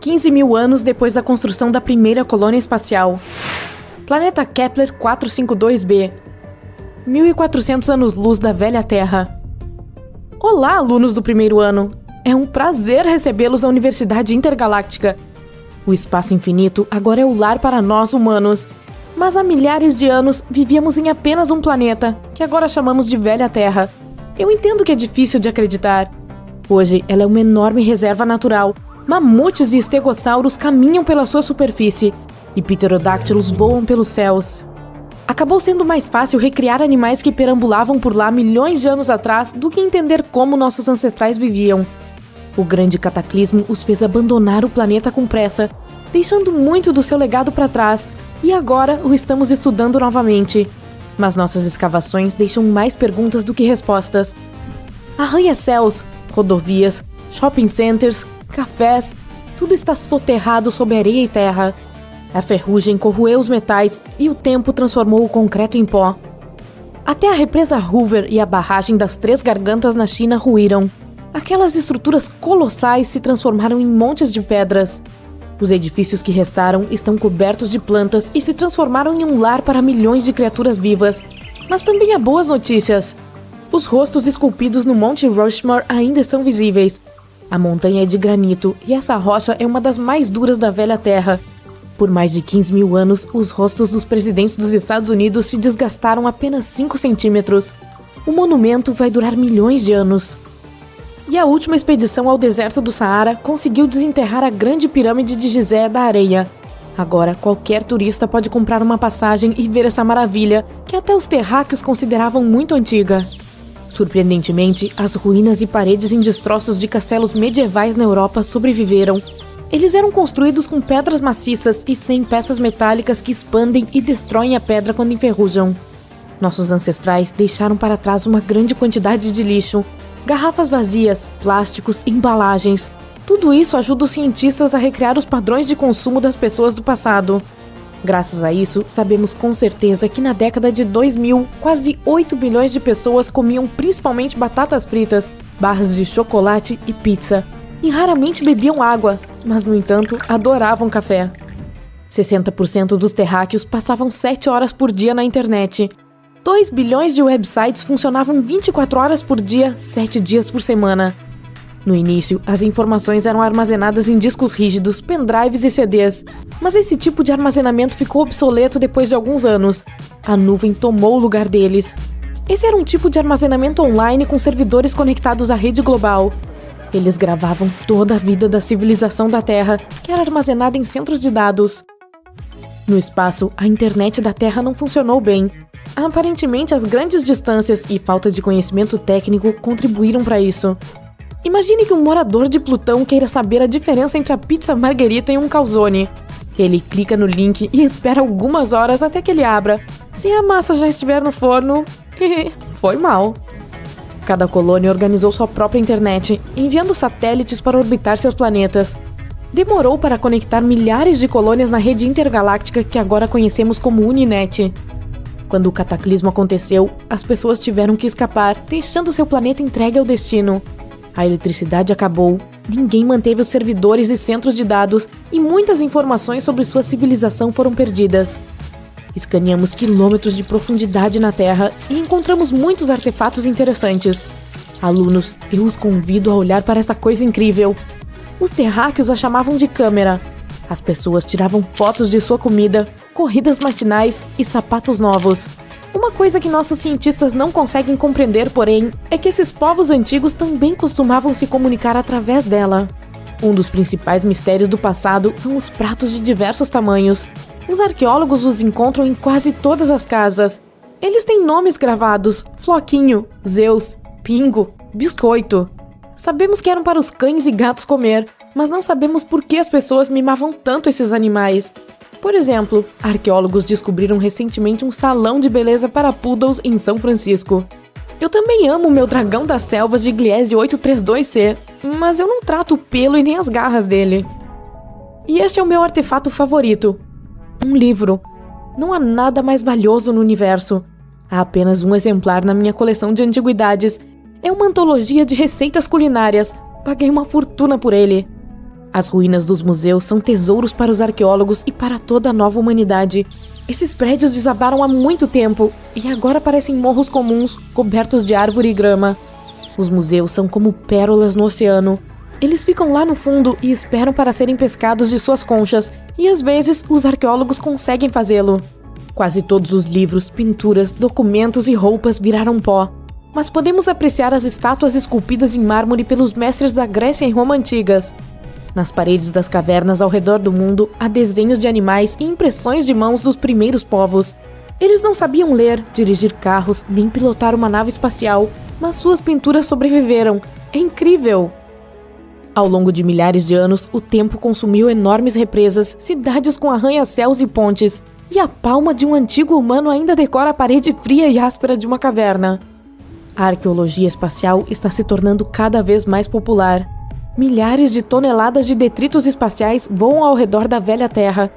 15 mil anos depois da construção da primeira colônia espacial. Planeta Kepler 452b. 1400 anos-luz da velha Terra. Olá, alunos do primeiro ano! É um prazer recebê-los à Universidade Intergaláctica. O espaço infinito agora é o lar para nós humanos. Mas há milhares de anos vivíamos em apenas um planeta, que agora chamamos de velha Terra. Eu entendo que é difícil de acreditar. Hoje ela é uma enorme reserva natural. Mamutes e estegossauros caminham pela sua superfície e pterodáctilos voam pelos céus. Acabou sendo mais fácil recriar animais que perambulavam por lá milhões de anos atrás do que entender como nossos ancestrais viviam. O grande cataclismo os fez abandonar o planeta com pressa, deixando muito do seu legado para trás, e agora o estamos estudando novamente. Mas nossas escavações deixam mais perguntas do que respostas. Arranha-céus, rodovias, shopping centers, cafés, tudo está soterrado sob areia e terra. A ferrugem corroeu os metais e o tempo transformou o concreto em pó. Até a represa Hoover e a barragem das Três Gargantas na China ruíram. Aquelas estruturas colossais se transformaram em montes de pedras. Os edifícios que restaram estão cobertos de plantas e se transformaram em um lar para milhões de criaturas vivas. Mas também há boas notícias. Os rostos esculpidos no Monte Rushmore ainda estão visíveis. A montanha é de granito e essa rocha é uma das mais duras da velha Terra. Por mais de 15 mil anos, os rostos dos presidentes dos Estados Unidos se desgastaram apenas 5 centímetros. O monumento vai durar milhões de anos. E a última expedição ao deserto do Saara conseguiu desenterrar a grande pirâmide de Gizé da areia. Agora, qualquer turista pode comprar uma passagem e ver essa maravilha, que até os terráqueos consideravam muito antiga. Surpreendentemente, as ruínas e paredes em destroços de castelos medievais na Europa sobreviveram. Eles eram construídos com pedras maciças e sem peças metálicas que expandem e destroem a pedra quando enferrujam. Nossos ancestrais deixaram para trás uma grande quantidade de lixo, garrafas vazias, plásticos, embalagens. Tudo isso ajuda os cientistas a recriar os padrões de consumo das pessoas do passado. Graças a isso, sabemos com certeza que na década de 2000, quase 8 bilhões de pessoas comiam principalmente batatas fritas, barras de chocolate e pizza. E raramente bebiam água, mas no entanto, adoravam café. 60% dos terráqueos passavam 7 horas por dia na internet. 2 bilhões de websites funcionavam 24 horas por dia, 7 dias por semana. No início, as informações eram armazenadas em discos rígidos, pendrives e CDs, mas esse tipo de armazenamento ficou obsoleto depois de alguns anos. A nuvem tomou o lugar deles. Esse era um tipo de armazenamento online com servidores conectados à rede global. Eles gravavam toda a vida da civilização da Terra, que era armazenada em centros de dados. No espaço, a internet da Terra não funcionou bem. Aparentemente, as grandes distâncias e falta de conhecimento técnico contribuíram para isso. Imagine que um morador de Plutão queira saber a diferença entre a pizza margherita e um calzone. Ele clica no link e espera algumas horas até que ele abra. Se a massa já estiver no forno, foi mal. Cada colônia organizou sua própria internet, enviando satélites para orbitar seus planetas. Demorou para conectar milhares de colônias na rede intergaláctica que agora conhecemos como Uninet. Quando o cataclismo aconteceu, as pessoas tiveram que escapar, deixando seu planeta entregue ao destino. A eletricidade acabou, ninguém manteve os servidores e centros de dados e muitas informações sobre sua civilização foram perdidas. Escaneamos quilômetros de profundidade na Terra e encontramos muitos artefatos interessantes. Alunos, eu os convido a olhar para essa coisa incrível. Os terráqueos a chamavam de câmera. As pessoas tiravam fotos de sua comida, corridas matinais e sapatos novos. Uma coisa que nossos cientistas não conseguem compreender, porém, é que esses povos antigos também costumavam se comunicar através dela. Um dos principais mistérios do passado são os pratos de diversos tamanhos. Os arqueólogos os encontram em quase todas as casas. Eles têm nomes gravados: Floquinho, Zeus, Pingo, Biscoito. Sabemos que eram para os cães e gatos comer, mas não sabemos por que as pessoas mimavam tanto esses animais. Por exemplo, arqueólogos descobriram recentemente um salão de beleza para poodles em São Francisco. Eu também amo o meu dragão das selvas de Gliese 832C, mas eu não trato o pelo e nem as garras dele. E este é o meu artefato favorito: um livro. Não há nada mais valioso no universo. Há apenas um exemplar na minha coleção de antiguidades. É uma antologia de receitas culinárias. Paguei uma fortuna por ele. As ruínas dos museus são tesouros para os arqueólogos e para toda a nova humanidade. Esses prédios desabaram há muito tempo e agora parecem morros comuns, cobertos de árvore e grama. Os museus são como pérolas no oceano. Eles ficam lá no fundo e esperam para serem pescados de suas conchas, e às vezes os arqueólogos conseguem fazê-lo. Quase todos os livros, pinturas, documentos e roupas viraram pó, mas podemos apreciar as estátuas esculpidas em mármore pelos mestres da Grécia e Roma antigas. Nas paredes das cavernas ao redor do mundo há desenhos de animais e impressões de mãos dos primeiros povos. Eles não sabiam ler, dirigir carros, nem pilotar uma nave espacial, mas suas pinturas sobreviveram. É incrível! Ao longo de milhares de anos, o tempo consumiu enormes represas, cidades com arranha-céus e pontes, e a palma de um antigo humano ainda decora a parede fria e áspera de uma caverna. A arqueologia espacial está se tornando cada vez mais popular. Milhares de toneladas de detritos espaciais voam ao redor da velha Terra.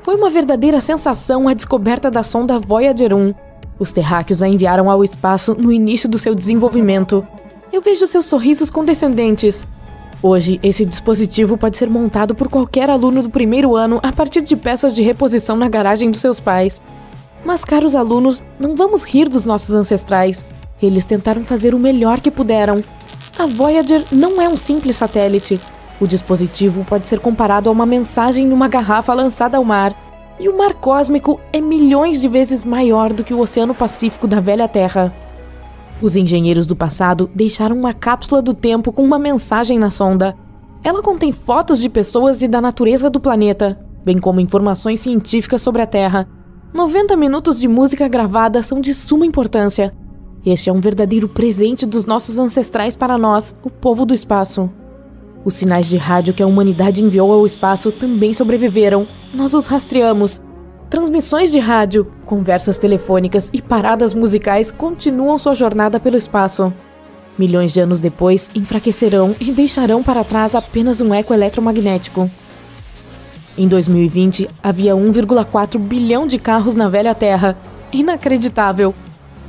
Foi uma verdadeira sensação a descoberta da sonda Voyager 1. Os terráqueos a enviaram ao espaço no início do seu desenvolvimento. Eu vejo seus sorrisos condescendentes. Hoje, esse dispositivo pode ser montado por qualquer aluno do primeiro ano a partir de peças de reposição na garagem dos seus pais. Mas, caros alunos, não vamos rir dos nossos ancestrais. Eles tentaram fazer o melhor que puderam. A Voyager não é um simples satélite. O dispositivo pode ser comparado a uma mensagem em uma garrafa lançada ao mar. E o mar cósmico é milhões de vezes maior do que o Oceano Pacífico da velha Terra. Os engenheiros do passado deixaram uma cápsula do tempo com uma mensagem na sonda. Ela contém fotos de pessoas e da natureza do planeta, bem como informações científicas sobre a Terra. 90 minutos de música gravada são de suma importância. Este é um verdadeiro presente dos nossos ancestrais para nós, o povo do espaço. Os sinais de rádio que a humanidade enviou ao espaço também sobreviveram. Nós os rastreamos. Transmissões de rádio, conversas telefônicas e paradas musicais continuam sua jornada pelo espaço. Milhões de anos depois, enfraquecerão e deixarão para trás apenas um eco eletromagnético. Em 2020, havia 1,4 bilhão de carros na velha Terra. Inacreditável!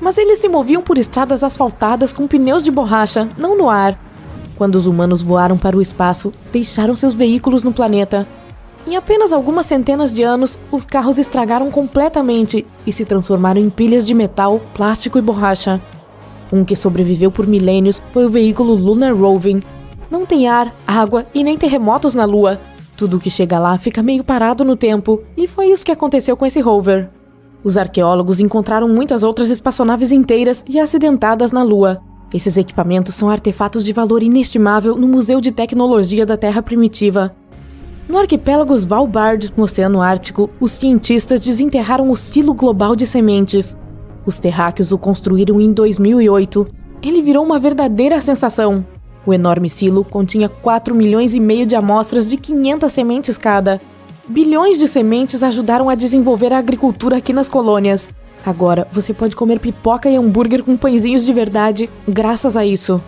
Mas eles se moviam por estradas asfaltadas com pneus de borracha, não no ar. Quando os humanos voaram para o espaço, deixaram seus veículos no planeta. Em apenas algumas centenas de anos, os carros estragaram completamente e se transformaram em pilhas de metal, plástico e borracha. Um que sobreviveu por milênios foi o veículo Lunar Roving. Não tem ar, água e nem terremotos na Lua. Tudo que chega lá fica meio parado no tempo, e foi isso que aconteceu com esse rover. Os arqueólogos encontraram muitas outras espaçonaves inteiras e acidentadas na Lua. Esses equipamentos são artefatos de valor inestimável no Museu de Tecnologia da Terra Primitiva. No arquipélago Svalbard, no Oceano Ártico, os cientistas desenterraram o silo global de sementes. Os terráqueos o construíram em 2008. Ele virou uma verdadeira sensação. O enorme silo continha 4,5 milhões de amostras de 500 sementes cada. Bilhões de sementes ajudaram a desenvolver a agricultura aqui nas colônias. Agora, você pode comer pipoca e hambúrguer com pãezinhos de verdade, graças a isso.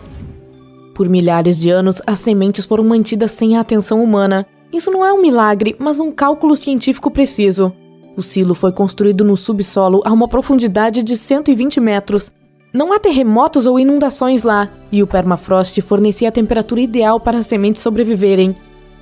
Por milhares de anos, as sementes foram mantidas sem a atenção humana. Isso não é um milagre, mas um cálculo científico preciso. O silo foi construído no subsolo a uma profundidade de 120 metros. Não há terremotos ou inundações lá, e o permafrost fornecia a temperatura ideal para as sementes sobreviverem.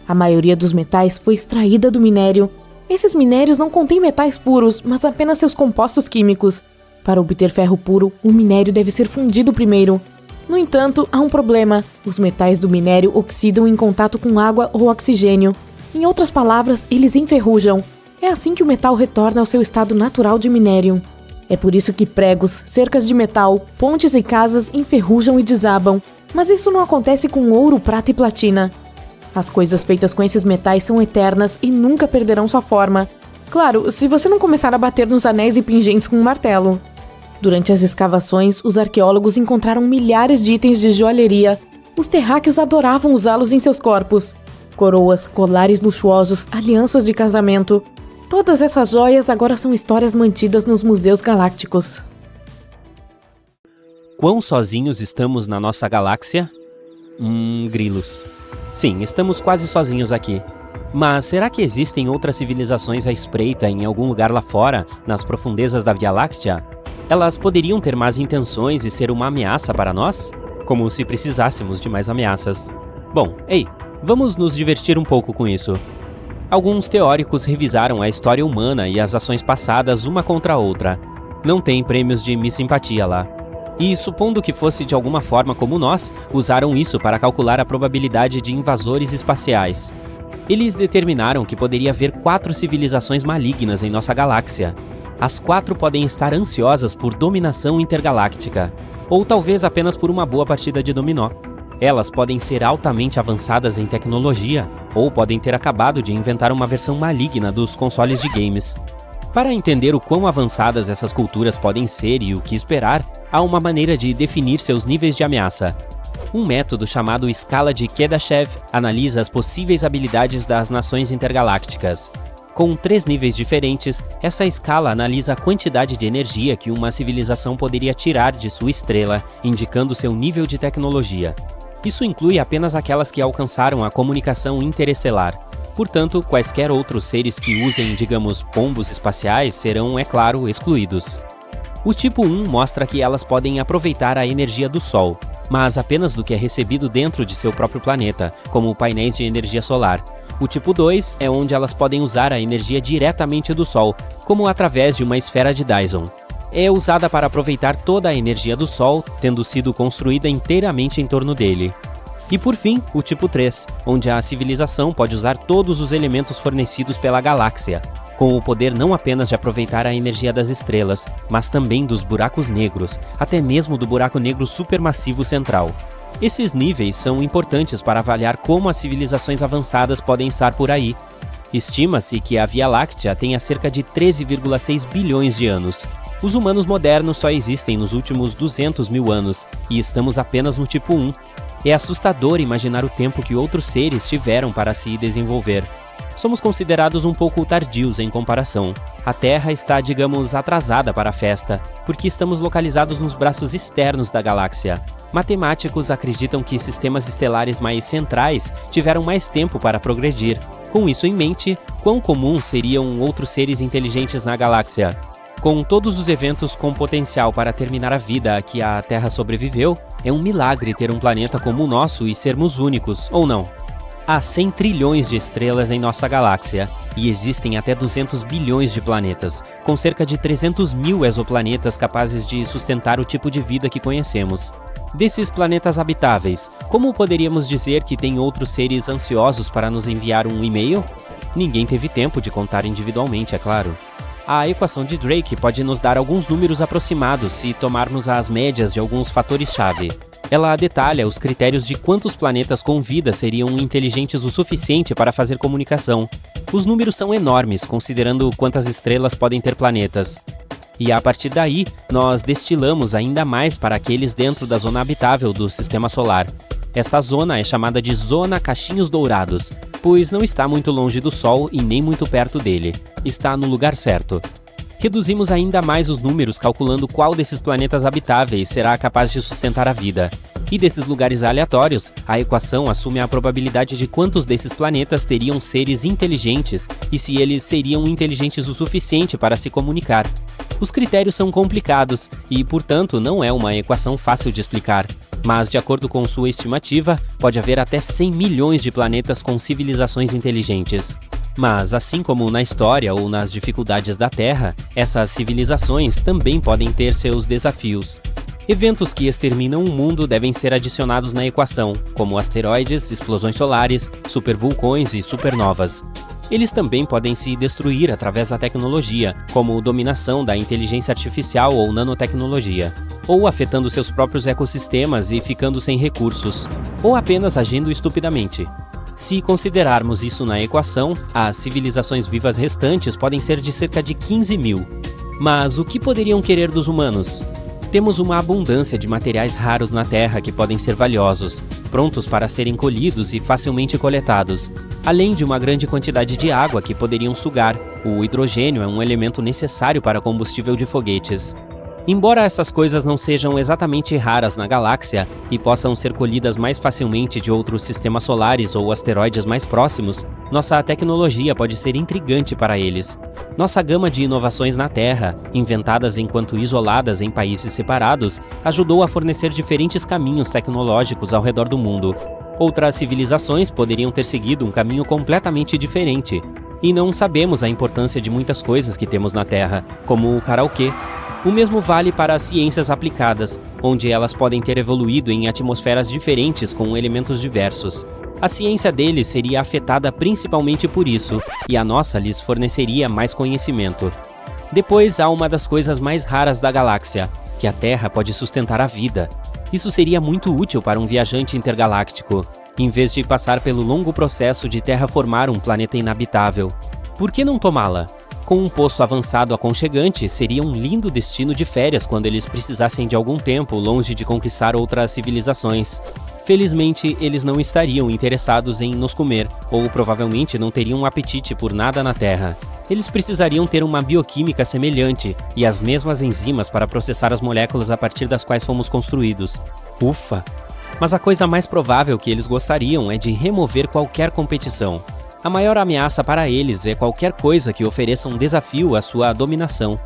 A maioria dos metais foi extraída do minério. Esses minérios não contêm metais puros, mas apenas seus compostos químicos. Para obter ferro puro, o minério deve ser fundido primeiro. No entanto, há um problema. Os metais do minério oxidam em contato com água ou oxigênio. Em outras palavras, eles enferrujam. É assim que o metal retorna ao seu estado natural de minério. É por isso que pregos, cercas de metal, pontes e casas enferrujam e desabam. Mas isso não acontece com ouro, prata e platina. As coisas feitas com esses metais são eternas e nunca perderão sua forma. Claro, se você não começar a bater nos anéis e pingentes com um martelo. Durante as escavações, os arqueólogos encontraram milhares de itens de joalheria. Os terráqueos adoravam usá-los em seus corpos. Coroas, colares luxuosos, alianças de casamento. Todas essas joias agora são histórias mantidas nos museus galácticos. Quão sozinhos estamos na nossa galáxia? Grilos. Sim, estamos quase sozinhos aqui. Mas será que existem outras civilizações à espreita em algum lugar lá fora, nas profundezas da Via Láctea? Elas poderiam ter más intenções e ser uma ameaça para nós? Como se precisássemos de mais ameaças. Bom, ei, Vamos nos divertir um pouco com isso. Alguns teóricos revisaram a história humana e as ações passadas uma contra a outra. Não tem prêmios de Miss Simpatia lá. E, supondo que fosse de alguma forma como nós, usaram isso para calcular a probabilidade de invasores espaciais. Eles determinaram que poderia haver 4 civilizações malignas em nossa galáxia. As 4 podem estar ansiosas por dominação intergaláctica, ou talvez apenas por uma boa partida de dominó. Elas podem ser altamente avançadas em tecnologia, ou podem ter acabado de inventar uma versão maligna dos consoles de games. Para entender o quão avançadas essas culturas podem ser e o que esperar, há uma maneira de definir seus níveis de ameaça. Um método chamado Escala de Kardashev analisa as possíveis habilidades das nações intergalácticas. Com 3 níveis diferentes, essa escala analisa a quantidade de energia que uma civilização poderia tirar de sua estrela, indicando seu nível de tecnologia. Isso inclui apenas aquelas que alcançaram a comunicação interestelar. Portanto, quaisquer outros seres que usem, digamos, pombos espaciais serão, é claro, excluídos. O tipo 1 mostra que elas podem aproveitar a energia do Sol, mas apenas do que é recebido dentro de seu próprio planeta, como painéis de energia solar. O tipo 2 é onde elas podem usar a energia diretamente do Sol, como através de uma esfera de Dyson. É usada para aproveitar toda a energia do Sol, tendo sido construída inteiramente em torno dele. E por fim, o tipo 3, onde a civilização pode usar todos os elementos fornecidos pela galáxia, com o poder não apenas de aproveitar a energia das estrelas, mas também dos buracos negros, até mesmo do buraco negro supermassivo central. Esses níveis são importantes para avaliar como as civilizações avançadas podem estar por aí. Estima-se que a Via Láctea tenha cerca de 13,6 bilhões de anos. Os humanos modernos só existem nos últimos 200 mil anos, e estamos apenas no tipo 1. É assustador imaginar o tempo que outros seres tiveram para se desenvolver. Somos considerados um pouco tardios em comparação. A Terra está, digamos, atrasada para a festa, porque estamos localizados nos braços externos da galáxia. Matemáticos acreditam que sistemas estelares mais centrais tiveram mais tempo para progredir. Com isso em mente, quão comuns seriam outros seres inteligentes na galáxia? Com todos os eventos com potencial para terminar a vida a que a Terra sobreviveu, é um milagre ter um planeta como o nosso e sermos únicos, ou não? Há 100 trilhões de estrelas em nossa galáxia, e existem até 200 bilhões de planetas, com cerca de 300 mil exoplanetas capazes de sustentar o tipo de vida que conhecemos. Desses planetas habitáveis, como poderíamos dizer que tem outros seres ansiosos para nos enviar um e-mail? Ninguém teve tempo de contar individualmente, é claro. A equação de Drake pode nos dar alguns números aproximados se tomarmos as médias de alguns fatores-chave. Ela detalha os critérios de quantos planetas com vida seriam inteligentes o suficiente para fazer comunicação. Os números são enormes, considerando quantas estrelas podem ter planetas. E a partir daí, nós destilamos ainda mais para aqueles dentro da zona habitável do Sistema Solar. Esta zona é chamada de Zona Cachinhos Dourados, pois não está muito longe do Sol e nem muito perto dele. Está no lugar certo. Reduzimos ainda mais os números calculando qual desses planetas habitáveis será capaz de sustentar a vida. E desses lugares aleatórios, a equação assume a probabilidade de quantos desses planetas teriam seres inteligentes e se eles seriam inteligentes o suficiente para se comunicar. Os critérios são complicados e, portanto, não é uma equação fácil de explicar. Mas, de acordo com sua estimativa, pode haver até 100 milhões de planetas com civilizações inteligentes. Mas, assim como na história ou nas dificuldades da Terra, essas civilizações também podem ter seus desafios. Eventos que exterminam o mundo devem ser adicionados na equação, como asteroides, explosões solares, supervulcões e supernovas. Eles também podem se destruir através da tecnologia, como dominação da inteligência artificial ou nanotecnologia, ou afetando seus próprios ecossistemas e ficando sem recursos, ou apenas agindo estupidamente. Se considerarmos isso na equação, as civilizações vivas restantes podem ser de cerca de 15 mil. Mas o que poderiam querer dos humanos? Temos uma abundância de materiais raros na Terra que podem ser valiosos, prontos para serem colhidos e facilmente coletados, além de uma grande quantidade de água que poderiam sugar. O hidrogênio é um elemento necessário para combustível de foguetes. Embora essas coisas não sejam exatamente raras na galáxia e possam ser colhidas mais facilmente de outros sistemas solares ou asteroides mais próximos, nossa tecnologia pode ser intrigante para eles. Nossa gama de inovações na Terra, inventadas enquanto isoladas em países separados, ajudou a fornecer diferentes caminhos tecnológicos ao redor do mundo. Outras civilizações poderiam ter seguido um caminho completamente diferente. E não sabemos a importância de muitas coisas que temos na Terra, como o karaokê. O mesmo vale para as ciências aplicadas, onde elas podem ter evoluído em atmosferas diferentes com elementos diversos. A ciência deles seria afetada principalmente por isso, e a nossa lhes forneceria mais conhecimento. Depois há uma das coisas mais raras da galáxia, que a Terra pode sustentar a vida. Isso seria muito útil para um viajante intergaláctico, em vez de passar pelo longo processo de terraformar um planeta inabitável. Por que não tomá-la? Com um posto avançado aconchegante, seria um lindo destino de férias quando eles precisassem de algum tempo longe de conquistar outras civilizações. Felizmente, eles não estariam interessados em nos comer, ou provavelmente não teriam um apetite por nada na Terra. Eles precisariam ter uma bioquímica semelhante e as mesmas enzimas para processar as moléculas a partir das quais fomos construídos. Ufa! Mas a coisa mais provável que eles gostariam é de remover qualquer competição. A maior ameaça para eles é qualquer coisa que ofereça um desafio à sua dominação.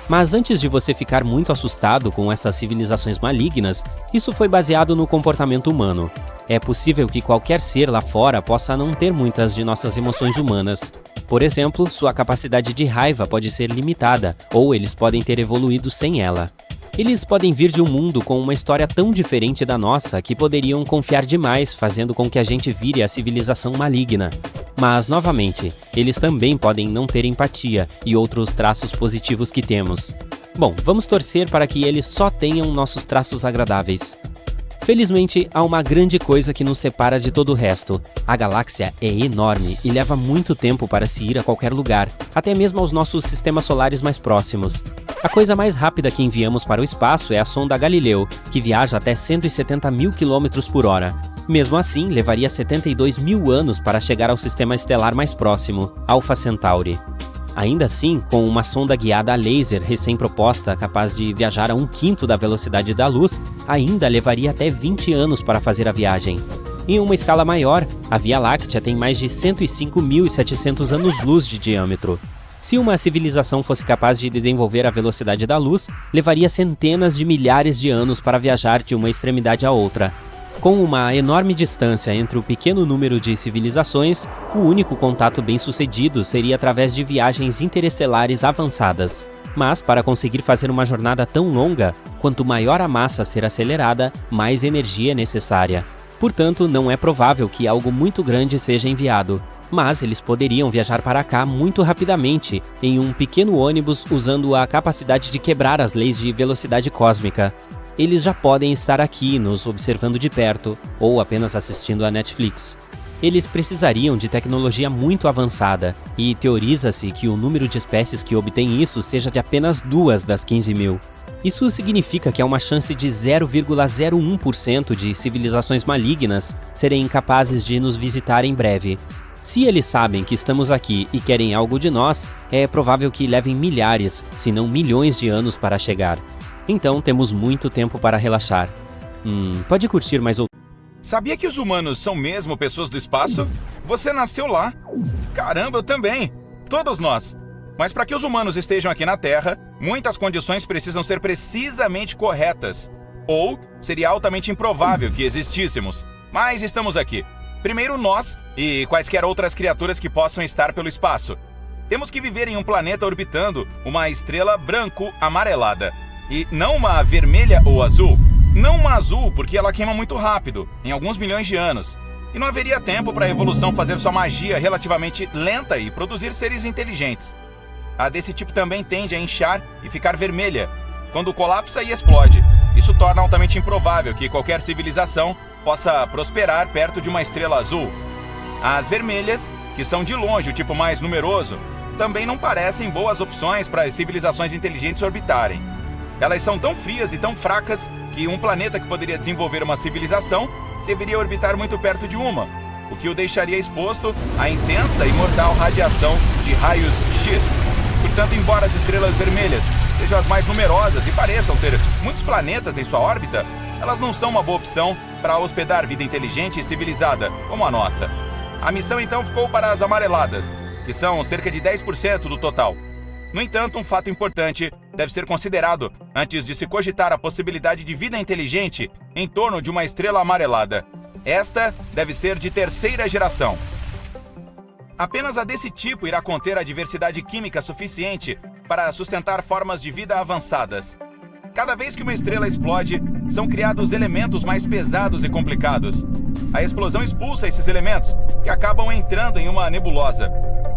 Mas antes de você ficar muito assustado com essas civilizações malignas, isso foi baseado no comportamento humano. É possível que qualquer ser lá fora possa não ter muitas de nossas emoções humanas. Por exemplo, sua capacidade de raiva pode ser limitada, ou eles podem ter evoluído sem ela. Eles podem vir de um mundo com uma história tão diferente da nossa que poderiam confiar demais, fazendo com que a gente vire a civilização maligna. Mas, novamente, eles também podem não ter empatia e outros traços positivos que temos. Bom, vamos torcer para que eles só tenham nossos traços agradáveis. Felizmente, há uma grande coisa que nos separa de todo o resto. A galáxia é enorme e leva muito tempo para se ir a qualquer lugar, até mesmo aos nossos sistemas solares mais próximos. A coisa mais rápida que enviamos para o espaço é a sonda Galileu, que viaja até 170 mil km por hora. Mesmo assim, levaria 72 mil anos para chegar ao sistema estelar mais próximo, Alpha Centauri. Ainda assim, com uma sonda guiada a laser recém-proposta capaz de viajar a 1/5 da velocidade da luz, ainda levaria até 20 anos para fazer a viagem. Em uma escala maior, a Via Láctea tem mais de 105.700 anos-luz de diâmetro. Se uma civilização fosse capaz de desenvolver a velocidade da luz, levaria centenas de milhares de anos para viajar de uma extremidade à outra. Com uma enorme distância entre o pequeno número de civilizações, o único contato bem-sucedido seria através de viagens interestelares avançadas. Mas, para conseguir fazer uma jornada tão longa, quanto maior a massa ser acelerada, mais energia é necessária. Portanto, não é provável que algo muito grande seja enviado. Mas eles poderiam viajar para cá muito rapidamente, em um pequeno ônibus usando a capacidade de quebrar as leis de velocidade cósmica. Eles já podem estar aqui nos observando de perto, ou apenas assistindo a Netflix. Eles precisariam de tecnologia muito avançada, e teoriza-se que o número de espécies que obtém isso seja de apenas 2 das 15 mil. Isso significa que há uma chance de 0,01% de civilizações malignas serem incapazes de nos visitar em breve. Se eles sabem que estamos aqui e querem algo de nós, é provável que levem milhares, se não milhões de anos para chegar. Então temos muito tempo para relaxar. Pode curtir mais outro. Sabia que os humanos são mesmo pessoas do espaço? Você nasceu lá. Caramba, eu também. Todos nós. Mas para que os humanos estejam aqui na Terra, muitas condições precisam ser precisamente corretas. Ou seria altamente improvável que existíssemos. Mas estamos aqui. Primeiro nós e quaisquer outras criaturas que possam estar pelo espaço. Temos que viver em um planeta orbitando uma estrela branco-amarelada. E não uma vermelha ou azul. Não uma azul, porque ela queima muito rápido, em alguns milhões de anos. E não haveria tempo para a evolução fazer sua magia relativamente lenta e produzir seres inteligentes. A desse tipo também tende a inchar e ficar vermelha, quando colapsa e explode. Isso torna altamente improvável que qualquer civilização possa prosperar perto de uma estrela azul. As vermelhas, que são de longe o tipo mais numeroso, também não parecem boas opções para as civilizações inteligentes orbitarem. Elas são tão frias e tão fracas que um planeta que poderia desenvolver uma civilização deveria orbitar muito perto de uma, o que o deixaria exposto à intensa e mortal radiação de raios X. Portanto, embora as estrelas vermelhas sejam as mais numerosas e pareçam ter muitos planetas em sua órbita, elas não são uma boa opção para hospedar vida inteligente e civilizada como a nossa. A missão então ficou para as amareladas, que são cerca de 10% do total. No entanto, um fato importante deve ser considerado antes de se cogitar a possibilidade de vida inteligente em torno de uma estrela amarelada. Esta deve ser de terceira geração. Apenas a desse tipo irá conter a diversidade química suficiente para sustentar formas de vida avançadas. Cada vez que uma estrela explode, são criados elementos mais pesados e complicados. A explosão expulsa esses elementos, que acabam entrando em uma nebulosa.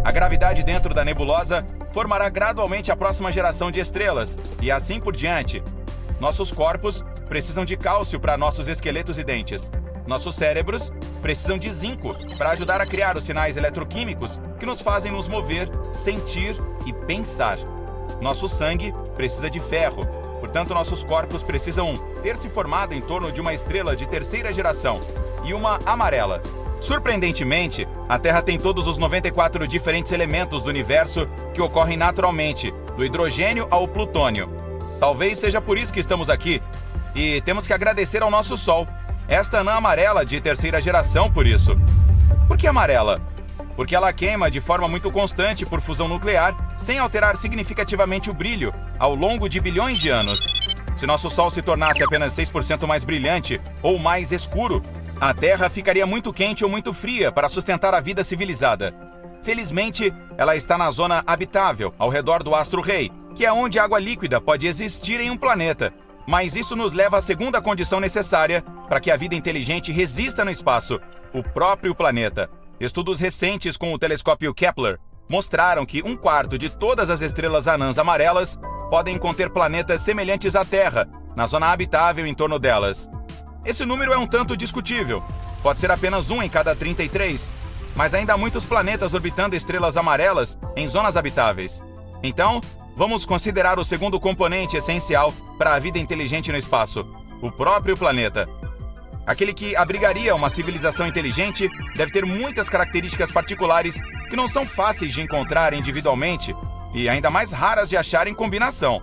A gravidade dentro da nebulosa formará gradualmente a próxima geração de estrelas, e assim por diante. Nossos corpos precisam de cálcio para nossos esqueletos e dentes. Nossos cérebros precisam de zinco para ajudar a criar os sinais eletroquímicos que nos fazem nos mover, sentir e pensar. Nosso sangue precisa de ferro, portanto nossos corpos precisam ter se formado em torno de uma estrela de terceira geração e uma amarela. Surpreendentemente, a Terra tem todos os 94 diferentes elementos do universo que ocorrem naturalmente, do hidrogênio ao plutônio. Talvez seja por isso que estamos aqui, e temos que agradecer ao nosso Sol, esta anã amarela de terceira geração por isso. Por que amarela? Porque ela queima de forma muito constante por fusão nuclear, sem alterar significativamente o brilho, ao longo de bilhões de anos. Se nosso Sol se tornasse apenas 6% mais brilhante ou mais escuro, a Terra ficaria muito quente ou muito fria para sustentar a vida civilizada. Felizmente, ela está na zona habitável, ao redor do astro-rei, que é onde água líquida pode existir em um planeta. Mas isso nos leva à segunda condição necessária para que a vida inteligente resista no espaço: o próprio planeta. Estudos recentes com o telescópio Kepler mostraram que 1/4 de todas as estrelas anãs amarelas podem conter planetas semelhantes à Terra, na zona habitável em torno delas. Esse número é um tanto discutível. Pode ser apenas 1 em cada 33, mas ainda há muitos planetas orbitando estrelas amarelas em zonas habitáveis. Então, vamos considerar o segundo componente essencial para a vida inteligente no espaço: o próprio planeta. Aquele que abrigaria uma civilização inteligente deve ter muitas características particulares que não são fáceis de encontrar individualmente e ainda mais raras de achar em combinação.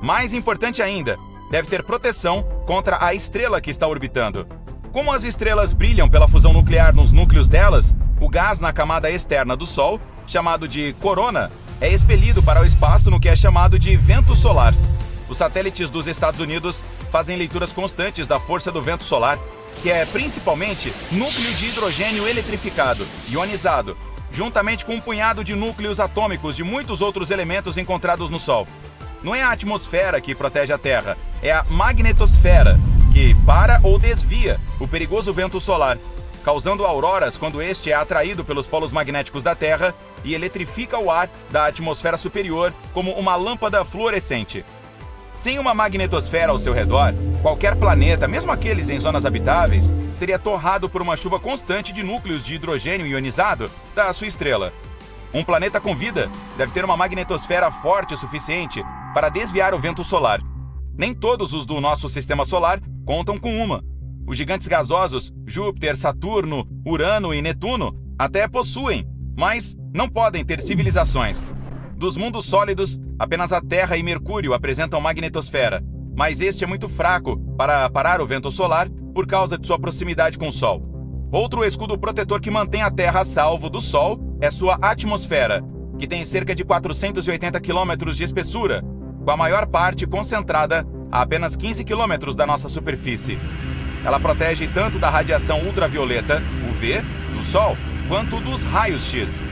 Mais importante ainda, deve ter proteção contra a estrela que está orbitando. Como as estrelas brilham pela fusão nuclear nos núcleos delas, o gás na camada externa do Sol, chamado de corona, é expelido para o espaço no que é chamado de vento solar. Os satélites dos Estados Unidos fazem leituras constantes da força do vento solar, que é principalmente núcleo de hidrogênio eletrificado, ionizado, juntamente com um punhado de núcleos atômicos de muitos outros elementos encontrados no Sol. Não é a atmosfera que protege a Terra, é a magnetosfera, que para ou desvia o perigoso vento solar, causando auroras quando este é atraído pelos polos magnéticos da Terra e eletrifica o ar da atmosfera superior como uma lâmpada fluorescente. Sem uma magnetosfera ao seu redor, qualquer planeta, mesmo aqueles em zonas habitáveis, seria torrado por uma chuva constante de núcleos de hidrogênio ionizado da sua estrela. Um planeta com vida deve ter uma magnetosfera forte o suficiente para desviar o vento solar. Nem todos os do nosso sistema solar contam com uma. Os gigantes gasosos, Júpiter, Saturno, Urano e Netuno, até possuem, mas não podem ter civilizações. Dos mundos sólidos, apenas a Terra e Mercúrio apresentam magnetosfera, mas este é muito fraco para parar o vento solar por causa de sua proximidade com o Sol. Outro escudo protetor que mantém a Terra a salvo do Sol é sua atmosfera, que tem cerca de 480 km de espessura, com a maior parte concentrada a apenas 15 km da nossa superfície. Ela protege tanto da radiação ultravioleta, UV, do Sol, quanto dos raios X.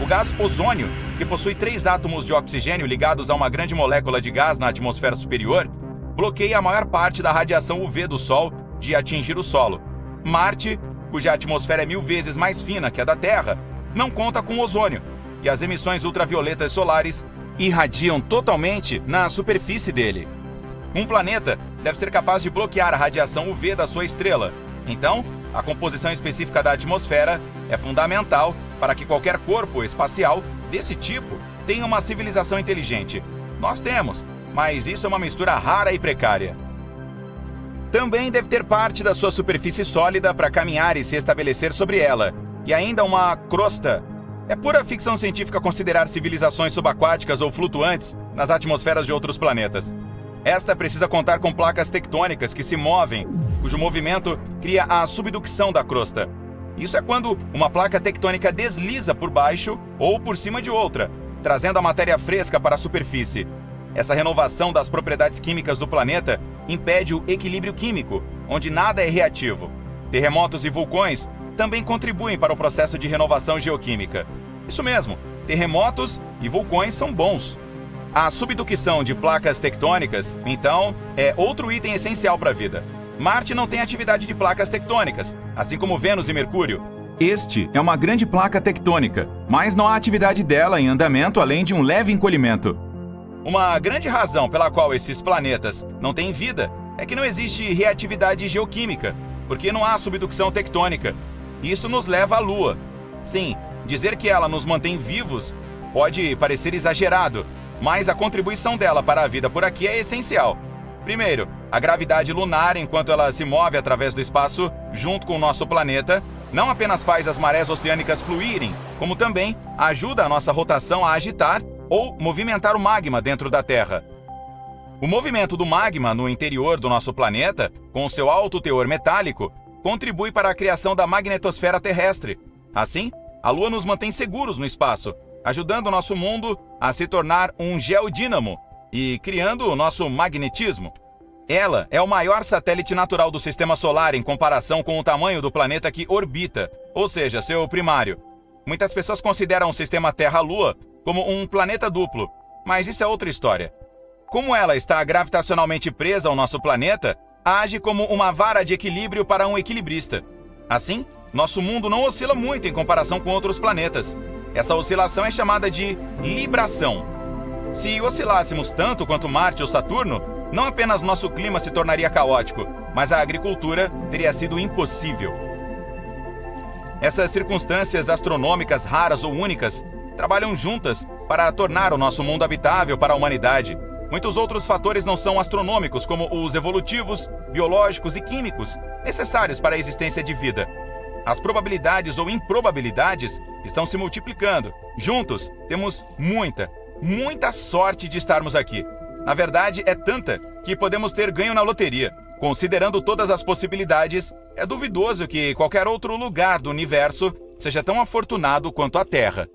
O gás ozônio, que possui 3 átomos de oxigênio ligados a uma grande molécula de gás na atmosfera superior, bloqueia a maior parte da radiação UV do Sol de atingir o solo. Marte, cuja atmosfera é 1000 vezes mais fina que a da Terra, não conta com ozônio, e as emissões ultravioletas solares irradiam totalmente na superfície dele. Um planeta deve ser capaz de bloquear a radiação UV da sua estrela. Então, a composição específica da atmosfera é fundamental para que qualquer corpo espacial desse tipo tenha uma civilização inteligente. Nós temos, mas isso é uma mistura rara e precária. Também deve ter parte da sua superfície sólida para caminhar e se estabelecer sobre ela, e ainda uma crosta. É pura ficção científica considerar civilizações subaquáticas ou flutuantes nas atmosferas de outros planetas. Esta precisa contar com placas tectônicas que se movem, cujo movimento cria a subducção da crosta. Isso é quando uma placa tectônica desliza por baixo ou por cima de outra, trazendo a matéria fresca para a superfície. Essa renovação das propriedades químicas do planeta impede o equilíbrio químico, onde nada é reativo. Terremotos e vulcões também contribuem para o processo de renovação geoquímica. Isso mesmo, terremotos e vulcões são bons. A subducção de placas tectônicas, então, é outro item essencial para a vida. Marte não tem atividade de placas tectônicas, assim como Vênus e Mercúrio. Este é uma grande placa tectônica, mas não há atividade dela em andamento além de um leve encolhimento. Uma grande razão pela qual esses planetas não têm vida é que não existe reatividade geoquímica, porque não há subducção tectônica. Isso nos leva à Lua. Sim, dizer que ela nos mantém vivos pode parecer exagerado, mas a contribuição dela para a vida por aqui é essencial. Primeiro, a gravidade lunar, enquanto ela se move através do espaço junto com o nosso planeta, não apenas faz as marés oceânicas fluírem, como também ajuda a nossa rotação a agitar ou movimentar o magma dentro da Terra. O movimento do magma no interior do nosso planeta, com seu alto teor metálico, contribui para a criação da magnetosfera terrestre. Assim, a Lua nos mantém seguros no espaço, ajudando o nosso mundo a se tornar um geodínamo e criando o nosso magnetismo. Ela é o maior satélite natural do Sistema Solar em comparação com o tamanho do planeta que orbita, ou seja, seu primário. Muitas pessoas consideram o sistema Terra-Lua como um planeta duplo, mas isso é outra história. Como ela está gravitacionalmente presa ao nosso planeta, age como uma vara de equilíbrio para um equilibrista. Assim, nosso mundo não oscila muito em comparação com outros planetas. Essa oscilação é chamada de libração. Se oscilássemos tanto quanto Marte ou Saturno, não apenas nosso clima se tornaria caótico, mas a agricultura teria sido impossível. Essas circunstâncias astronômicas raras ou únicas trabalham juntas para tornar o nosso mundo habitável para a humanidade. Muitos outros fatores não são astronômicos, como os evolutivos, biológicos e químicos, necessários para a existência de vida. As probabilidades ou improbabilidades estão se multiplicando. Juntos, temos muita sorte de estarmos aqui. Na verdade, é tanta que podemos ter ganho na loteria. Considerando todas as possibilidades, é duvidoso que qualquer outro lugar do universo seja tão afortunado quanto a Terra.